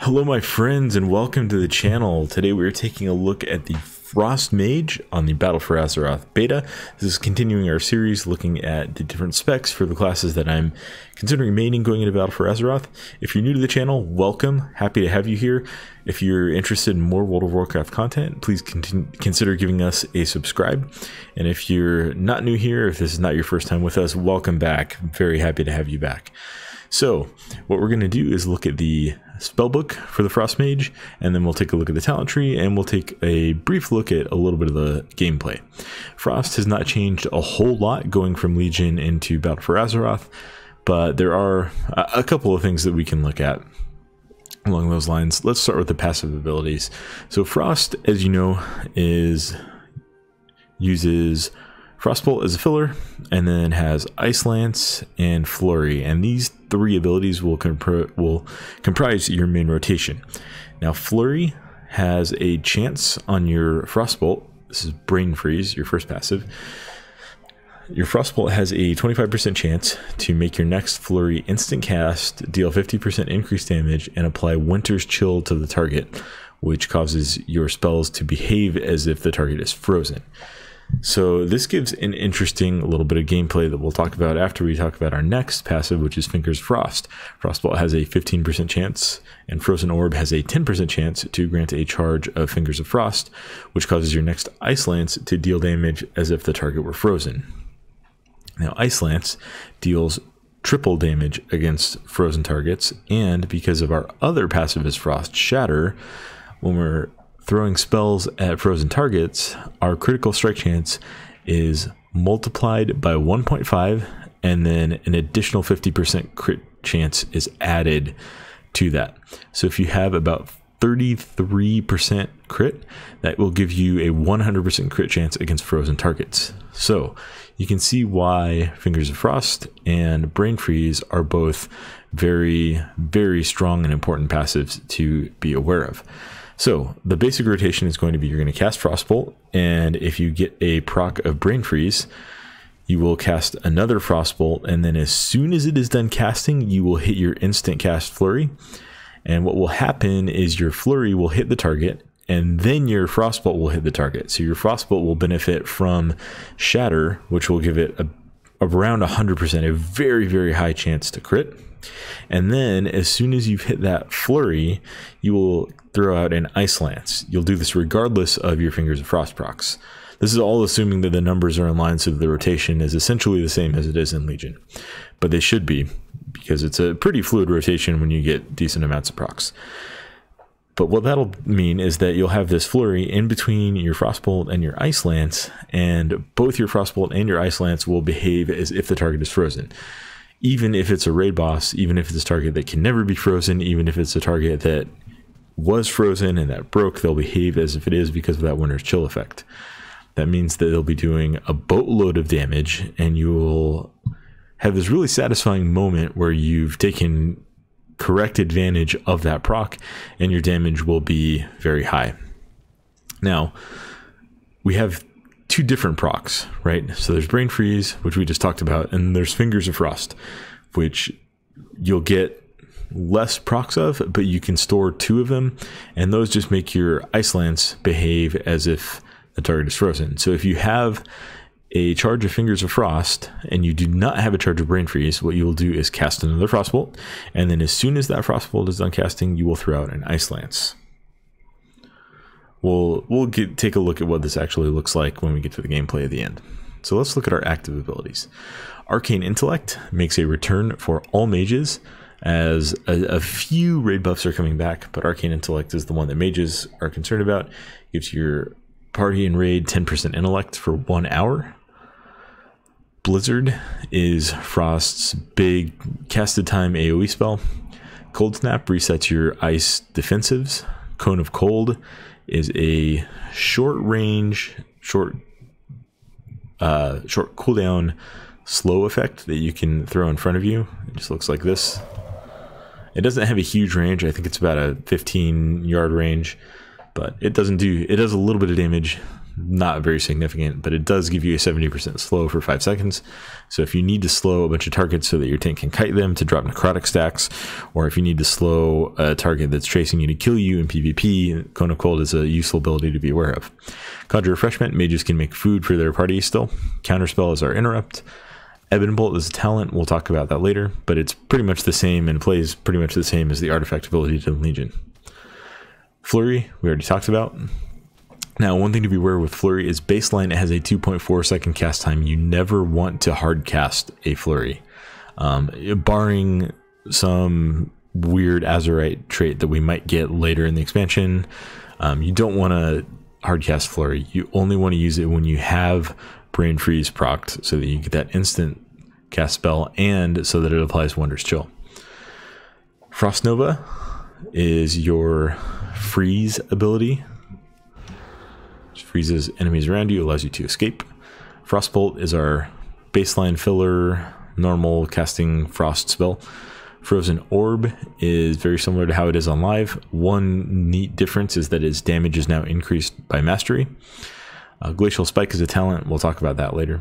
Hello my friends and welcome to the channel. Today we are taking a look at the Frost Mage on the Battle for Azeroth beta. This is continuing our series looking at the different specs for the classes that I'm considering maining going into Battle for Azeroth. If you're new to the channel, welcome. Happy to have you here. If you're interested in more World of Warcraft content, please consider giving us a subscribe. And if you're not new here, if this is not your first time with us, welcome back. I'm very happy to have you back. So what we're going to do is look at the spellbook for the Frost Mage, and then we'll take a look at the talent tree, and we'll take a brief look at a little bit of the gameplay. Frost has not changed a whole lot going from Legion into Battle for Azeroth, but there are a couple of things that we can look at along those lines. Let's start with the passive abilities. So Frost, as you know, uses Frostbolt as a filler, and then has Ice Lance and Flurry, and these three abilities will comprise your main rotation. Now Flurry has a chance on your Frostbolt. This is Brain Freeze, your first passive. Your Frostbolt has a 25% chance to make your next Flurry instant cast, deal 50% increased damage, and apply Winter's Chill to the target, which causes your spells to behave as if the target is frozen. So this gives an interesting little bit of gameplay that we'll talk about after we talk about our next passive, which is Fingers Frost. Frostbolt has a 15% chance, and Frozen Orb has a 10% chance to grant a charge of Fingers of Frost, which causes your next Ice Lance to deal damage as if the target were frozen. Now Ice Lance deals triple damage against frozen targets, and because of our other passive is Frost Shatter, when we're throwing spells at frozen targets, our critical strike chance is multiplied by 1.5, and then an additional 50% crit chance is added to that. So if you have about 33% crit, that will give you a 100% crit chance against frozen targets. So you can see why Fingers of Frost and Brain Freeze are both very, very strong and important passives to be aware of. So the basic rotation is going to be, you're going to cast Frostbolt, and if you get a proc of Brain Freeze, you will cast another Frostbolt, and then as soon as it is done casting, you will hit your instant cast Flurry. And what will happen is your Flurry will hit the target, and then your Frostbolt will hit the target. So your Frostbolt will benefit from Shatter, which will give it around 100%, a very, very high chance to crit. And then as soon as you've hit that Flurry, you will throw out an Ice Lance. You'll do this regardless of your Fingers of Frost procs. This is all assuming that the numbers are in line, so the rotation is essentially the same as it is in Legion. But they should be, because it's a pretty fluid rotation when you get decent amounts of procs. But what that'll mean is that you'll have this Flurry in between your Frostbolt and your Ice Lance, and both your Frostbolt and your Ice Lance will behave as if the target is frozen. Even if it's a raid boss, even if it's a target that can never be frozen, even if it's a target that was frozen and that broke, they'll behave as if it is because of that Winter's Chill effect. That means that they'll be doing a boatload of damage, and you will have this really satisfying moment where you've taken correct advantage of that proc, and your damage will be very high. Now, we have two different procs, right? So there's Brain Freeze, which we just talked about, and there's Fingers of Frost, which you'll get less procs of, but you can store two of them, and those just make your Ice Lance behave as if the target is frozen. So if you have a charge of Fingers of Frost and you do not have a charge of Brain Freeze, what you will do is cast another Frostbolt, and then as soon as that Frostbolt is done casting, you will throw out an Ice Lance. We'll take a look at what this actually looks like when we get to the gameplay at the end. So let's look at our active abilities. Arcane Intellect makes a return for all mages, as a few raid buffs are coming back, but Arcane Intellect is the one that mages are concerned about. Gives your party and raid 10% intellect for 1 hour. Blizzard is Frost's big casted time AoE spell. Cold Snap resets your ice defensives. Cone of Cold is a short range, short cooldown slow effect that you can throw in front of you. It just looks like this. It doesn't have a huge range. I think it's about a 15-yard range, but it does a little bit of damage. not very significant, but it does give you a 70% slow for 5 seconds. So if you need to slow a bunch of targets so that your tank can kite them to drop necrotic stacks, or if you need to slow a target that's chasing you to kill you in PvP, Cone of Cold is a useful ability to be aware of. Conjure Refreshment, mages can make food for their party still. Counterspell is our interrupt. Ebon Bolt is a talent, we'll talk about that later, but it's pretty much the same and plays pretty much the same as the artifact ability to the Legion. Flurry, we already talked about. Now, one thing to be aware with Flurry is baseline, it has a 2.4 second cast time. You never want to hard cast a Flurry. Barring some weird Azeroth trait that we might get later in the expansion, you don't want to hard cast Flurry. You only want to use it when you have Brain Freeze procced so that you get that instant cast spell and so that it applies Wondrous Chill. Frost Nova is your freeze ability. Just freezes enemies around you, allows you to escape. Frostbolt is our baseline filler, normal casting frost spell. Frozen Orb is very similar to how it is on live. One neat difference is that its damage is now increased by mastery. Glacial Spike is a talent, we'll talk about that later.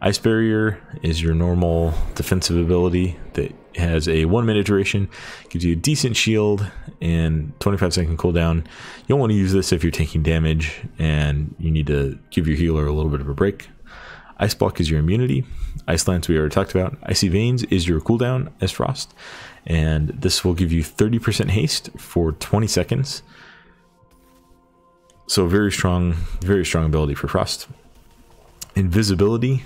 Ice Barrier is your normal defensive ability that has a 1 minute duration, gives you a decent shield and 25-second cooldown. You don't want to use this if you're taking damage and you need to give your healer a little bit of a break. Ice Block is your immunity. Ice Lance we already talked about. Icy Veins is your cooldown as Frost, and this will give you 30% haste for 20 seconds. So very strong ability for Frost. Invisibility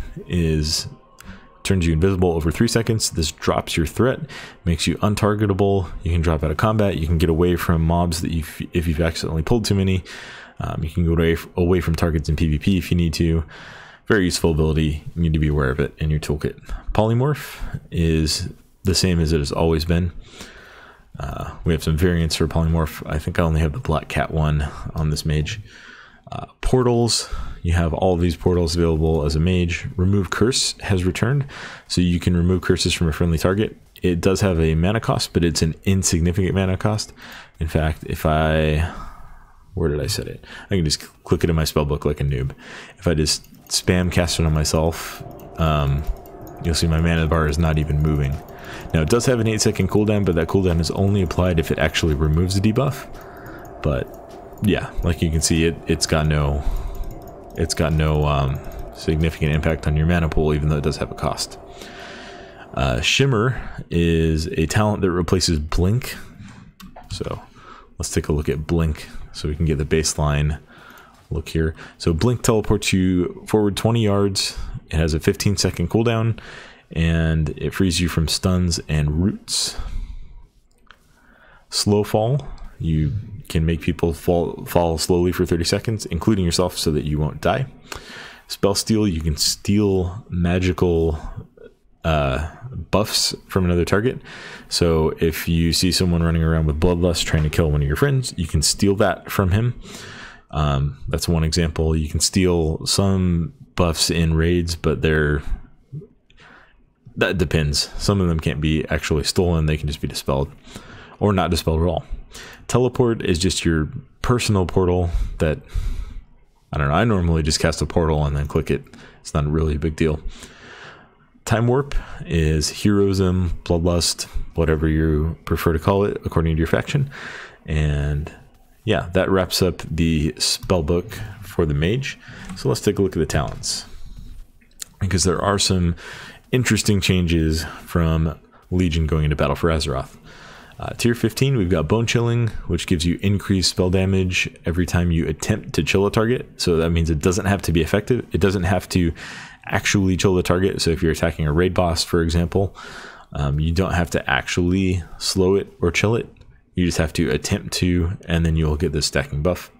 turns you invisible over 3 seconds. This drops your threat, makes you untargetable. You can drop out of combat. You can get away from mobs that if you've accidentally pulled too many. You can go away from targets in PvP if you need to. Very useful ability. You need to be aware of it in your toolkit. Polymorph is the same as it has always been. We have some variants for Polymorph. I think I only have the Black Cat one on this mage. Portals, you have all of these portals available as a mage. Remove Curse has returned, so you can remove curses from a friendly target. It does have a mana cost, but it's an insignificant mana cost. In fact, where did I set it? I can just click it in my spellbook like a noob. If I just spam cast it on myself, you'll see my mana bar is not even moving. Now it does have an 8-second cooldown, but that cooldown is only applied if it actually removes the debuff. But yeah, like you can see, it's got no significant impact on your mana pool, even though it does have a cost. Shimmer is a talent that replaces Blink. So let's take a look at Blink so we can get the baseline look here. So Blink teleports you forward 20 yards. It has a 15-second cooldown, and it frees you from stuns and roots. Slow Fall, you can make people fall slowly for 30 seconds, including yourself, so that you won't die. Spell Steal, you can steal magical buffs from another target. So if you see someone running around with Bloodlust trying to kill one of your friends, you can steal that from him. That's one example. You can steal some buffs in raids, but that depends. Some of them can't be actually stolen, they can just be dispelled, or not dispelled at all. Teleport is just your personal portal that, I don't know, I normally just cast a portal and then click it. It's not really a big deal. Time Warp is Heroism, Bloodlust, whatever you prefer to call it according to your faction. And yeah, that wraps up the spellbook for the mage. So let's take a look at the talents, because there are some interesting changes from Legion going into battle for Azeroth. Tier 15, we've got Bone Chilling, which gives you increased spell damage every time you attempt to chill a target. So that means it doesn't have to be effective. It doesn't have to actually chill the target. So if you're attacking a raid boss, for example, you don't have to actually slow it or chill it. You just have to attempt to, and then you'll get this stacking buff.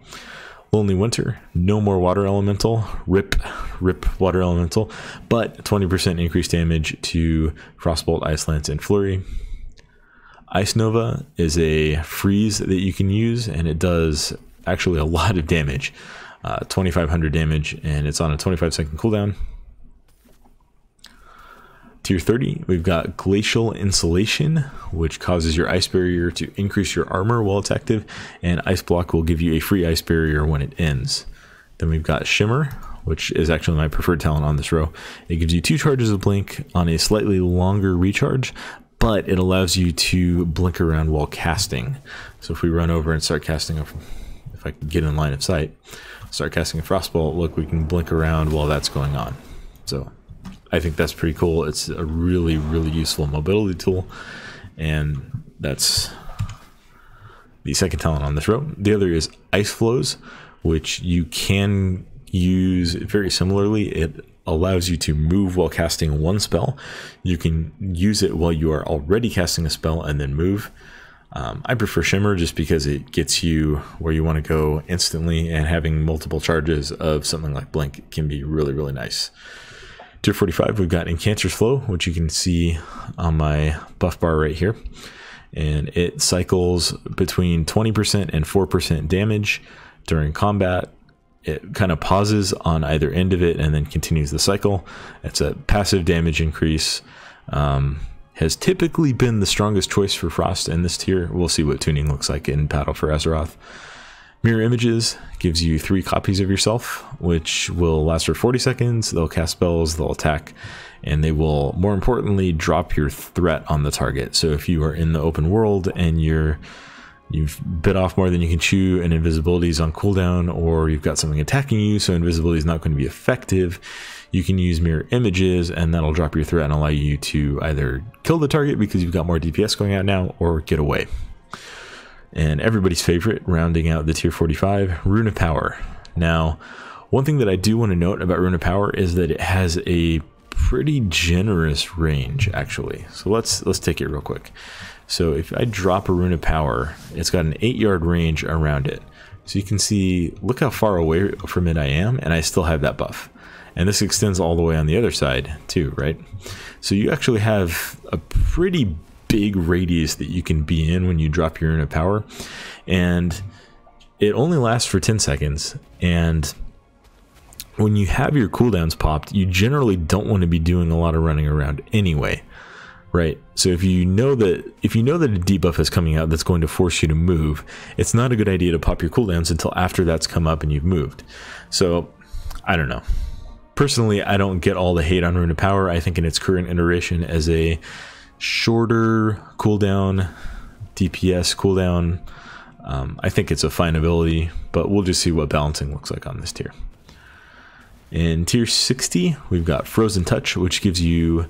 Lonely Winter, no more Water Elemental, rip Water Elemental, but 20% increased damage to Frostbolt, Ice Lance, and Flurry. Ice Nova is a freeze that you can use, and it does actually a lot of damage, 2500 damage, and it's on a 25-second cooldown. Tier 30, we've got Glacial Insulation, which causes your Ice Barrier to increase your armor while it's active, and Ice Block will give you a free Ice Barrier when it ends. Then we've got Shimmer, which is actually my preferred talent on this row. It gives you 2 charges of blink on a slightly longer recharge, but it allows you to blink around while casting. So if we run over and start casting, if I can get in line of sight, start casting a Frostbolt, look, we can blink around while that's going on. So I think that's pretty cool. It's a really, really useful mobility tool, and that's the second talent on this row. The other is Ice Flows, which you can use very similarly. It allows you to move while casting one spell. You can use it while you are already casting a spell and then move. I prefer Shimmer just because it gets you where you want to go instantly, and having multiple charges of something like Blink can be really, really nice. Tier 45, we've got Incanter's Flow, which you can see on my buff bar right here. And it cycles between 20% and 4% damage during combat. It kind of pauses on either end of it and then continues the cycle. It's a passive damage increase. Has typically been the strongest choice for Frost in this tier. We'll see what tuning looks like in battle for Azeroth. Mirror Images gives you 3 copies of yourself, which will last for 40 seconds. They'll cast spells, they'll attack, and they will, more importantly, drop your threat on the target. So if you are in the open world and you've bit off more than you can chew and invisibility is on cooldown, or you've got something attacking you so invisibility is not going to be effective, you can use Mirror Images and that'll drop your threat and allow you to either kill the target because you've got more DPS going out now, or get away. And everybody's favorite, rounding out the tier 45, Rune of Power. Now, one thing that I do want to note about Rune of Power is that it has a pretty generous range, actually. So let's take it real quick. So if I drop a Rune of Power, it's got an 8-yard range around it. So you can see, look how far away from it I am, and I still have that buff. And this extends all the way on the other side too, right? So you actually have a pretty big radius that you can be in when you drop your Rune of Power. And it only lasts for 10 seconds. And when you have your cooldowns popped, you generally don't want to be doing a lot of running around anyway, right? So if you know that a debuff is coming out that's going to force you to move, it's not a good idea to pop your cooldowns until after that's come up and you've moved. So I don't know. Personally, I don't get all the hate on Rune of Power. I think in its current iteration as a shorter cooldown, DPS cooldown, I think it's a fine ability, but we'll just see what balancing looks like on this tier. In tier 60, we've got Frozen Touch, which gives you,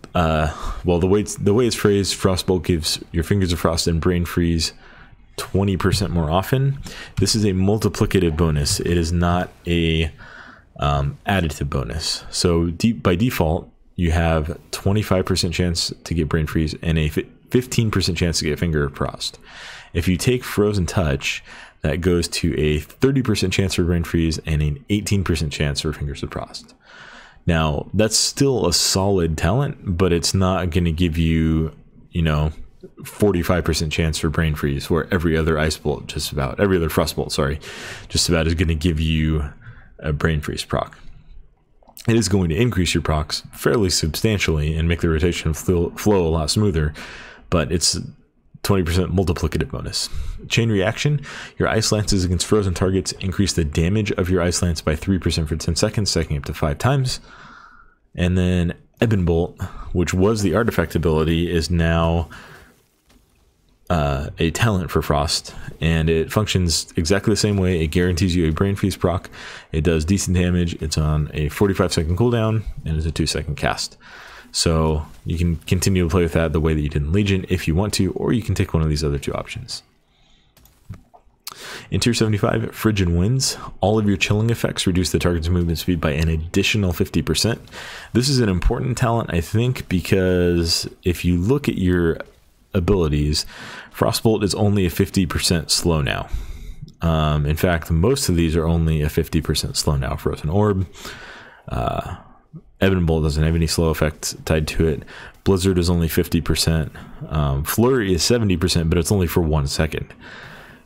well, the way it's phrased, Frostbolt gives your Fingers of Frost and Brain Freeze 20% more often. This is a multiplicative bonus. It is not a additive bonus. So by default, you have 25% chance to get Brain Freeze and a 15% chance to get Finger of Frost. If you take Frozen Touch, that goes to a 30% chance for Brain Freeze and an 18% chance for Fingers of Frost. Now, that's still a solid talent, but it's not going to give you, 45% chance for Brain Freeze, where every other Frostbolt, sorry, just about is going to give you a Brain Freeze proc. It is going to increase your procs fairly substantially and make the rotation flow a lot smoother, but it's 20% multiplicative bonus. Chain Reaction, your Ice Lances against frozen targets increase the damage of your Ice Lance by 3% for 10 seconds, stacking up to 5 times. And then Ebon Bolt, which was the artifact ability, is now a talent for Frost, and it functions exactly the same way. It guarantees you a Brain Freeze proc. It does decent damage. It's on a 45-second cooldown and is a 2-second cast. So you can continue to play with that the way that you did in Legion if you want to, or you can take one of these other 2 options. In tier 75, Frigid Winds, all of your chilling effects reduce the target's movement speed by an additional 50%. This is an important talent, I think, because if you look at your abilities, Frostbolt is only a 50% slow now. In fact, most of these are only a 50% slow now. Frozen Orb, Ebon Bolt doesn't have any slow effect tied to it. Blizzard is only 50%. Flurry is 70%, but it's only for 1 second.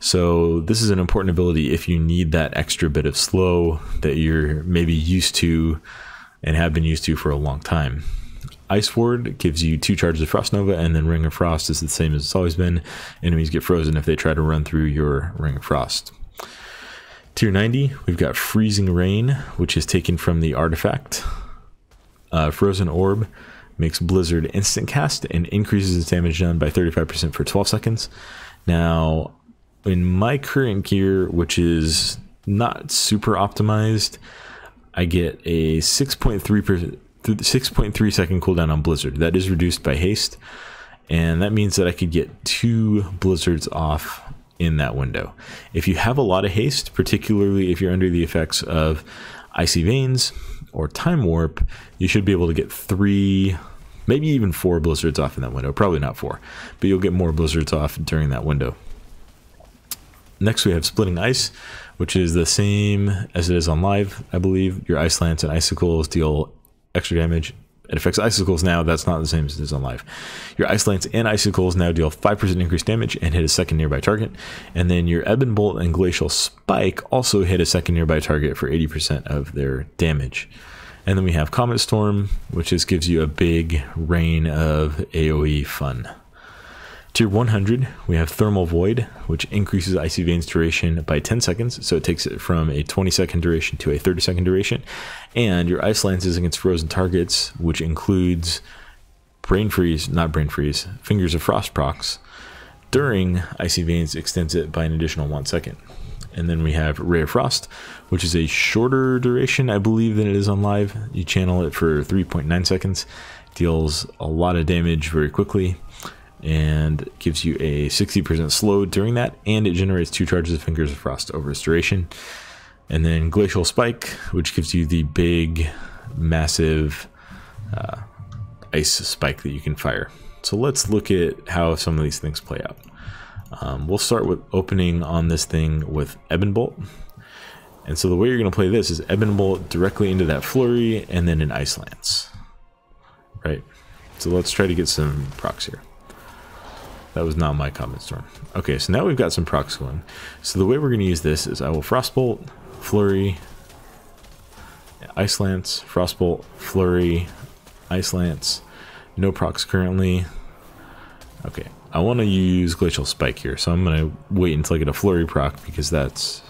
So this is an important ability if you need that extra bit of slow that you're maybe used to and have been used to for a long time. Ice Ward gives you 2 charges of Frost Nova, and then Ring of Frost is the same as it's always been. Enemies get frozen if they try to run through your Ring of Frost. Tier 90, we've got Freezing Rain, which is taken from the artifact. Frozen Orb makes Blizzard instant cast and increases its damage done by 35% for 12 seconds. Now, in my current gear, which is not super optimized, I get a 6.3 second cooldown on Blizzard. That is reduced by haste, and that means that I could get 2 blizzards off in that window. If you have a lot of haste, particularly if you're under the effects of Icy Veins or Time Warp, you should be able to get 3, maybe even 4 blizzards off in that window. Probably not 4, but you'll get more blizzards off during that window. Next we have Splitting Ice, which is the same as it is on live, I believe. Your Ice Lance and Icicles deal extra damage. It affects Icicles now. That's not the same as it is on live. Your Ice Lance and Icicles now deal 5% increased damage and hit a second nearby target. And then your Ebon Bolt and Glacial Spike also hit a second nearby target for 80% of their damage. And then we have Comet Storm, which just gives you a big rain of AoE fun. Tier 100, we have Thermal Void, which increases Icy Veins duration by 10 seconds, so it takes it from a 20-second duration to a 30-second duration. And your Ice Lances against frozen targets, which includes Fingers of Frost procs, during Icy Veins extends it by an additional 1 second. And then we have Ray of Frost, which is a shorter duration, I believe, than it is on live. You channel it for 3.9 seconds, deals a lot of damage very quickly, and gives you a 60% slow during that, and it generates 2 charges of Fingers of Frost over its duration. And then Glacial Spike, which gives you the big, massive ice spike that you can fire. So let's look at how some of these things play out. We'll start with opening on this thing with Ebon Bolt. And so the way you're going to play this is Ebon Bolt directly into that flurry, and then an Ice Lance. Right? So let's try to get some procs here. That was not my Comet Storm. Okay, so now we've got some procs going. So the way we're going to use this is I will Frostbolt, Flurry, Ice Lance, Frostbolt, Flurry, Ice Lance. No procs currently. Okay, I want to use Glacial Spike here, so I'm going to wait until I get a Flurry proc because that's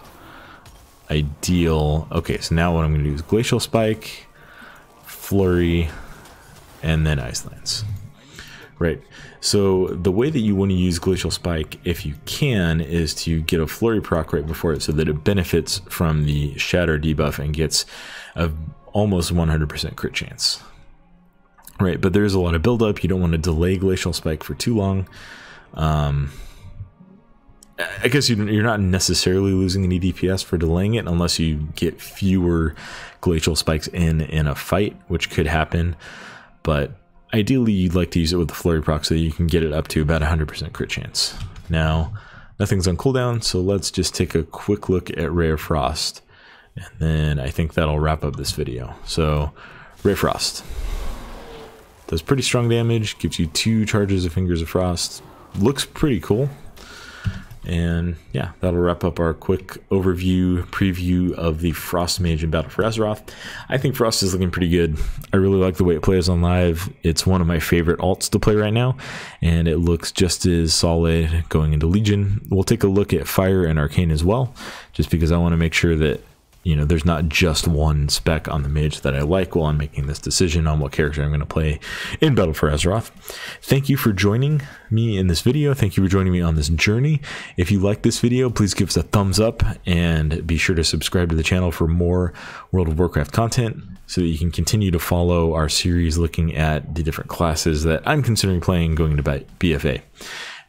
ideal. Okay, so now what I'm going to do is Glacial Spike, Flurry, and then Ice Lance. Right, so the way that you want to use Glacial Spike, if you can, is to get a Flurry proc right before it so that it benefits from the Shatter debuff and gets a almost 100% crit chance. Right, but there's a lot of buildup. You don't want to delay Glacial Spike for too long. I guess you're not necessarily losing any DPS for delaying it unless you get fewer Glacial Spikes in a fight, which could happen. But ideally, you'd like to use it with the Flurry proc so that you can get it up to about 100% crit chance. Now, nothing's on cooldown, so let's just take a quick look at Ray of Frost. And then I think that'll wrap up this video. So, Ray of Frost does pretty strong damage, gives you 2 charges of Fingers of Frost. Looks pretty cool. And yeah, that'll wrap up our quick preview of the Frost Mage in Battle for Azeroth. I think Frost is looking pretty good. I really like the way it plays on live. It's one of my favorite alts to play right now, and it looks just as solid going into Legion. We'll take a look at Fire and Arcane as well, just because I want to make sure that, you know, there's not just one spec on the mage that I like while I'm making this decision on what character I'm going to play in Battle for Azeroth. Thank you for joining me in this video. Thank you for joining me on this journey. If you like this video, please give us a thumbs up and be sure to subscribe to the channel for more World of Warcraft content so that you can continue to follow our series looking at the different classes that I'm considering playing going into BFA.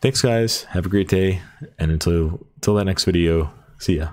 Thanks guys, have a great day, and until that next video, see ya.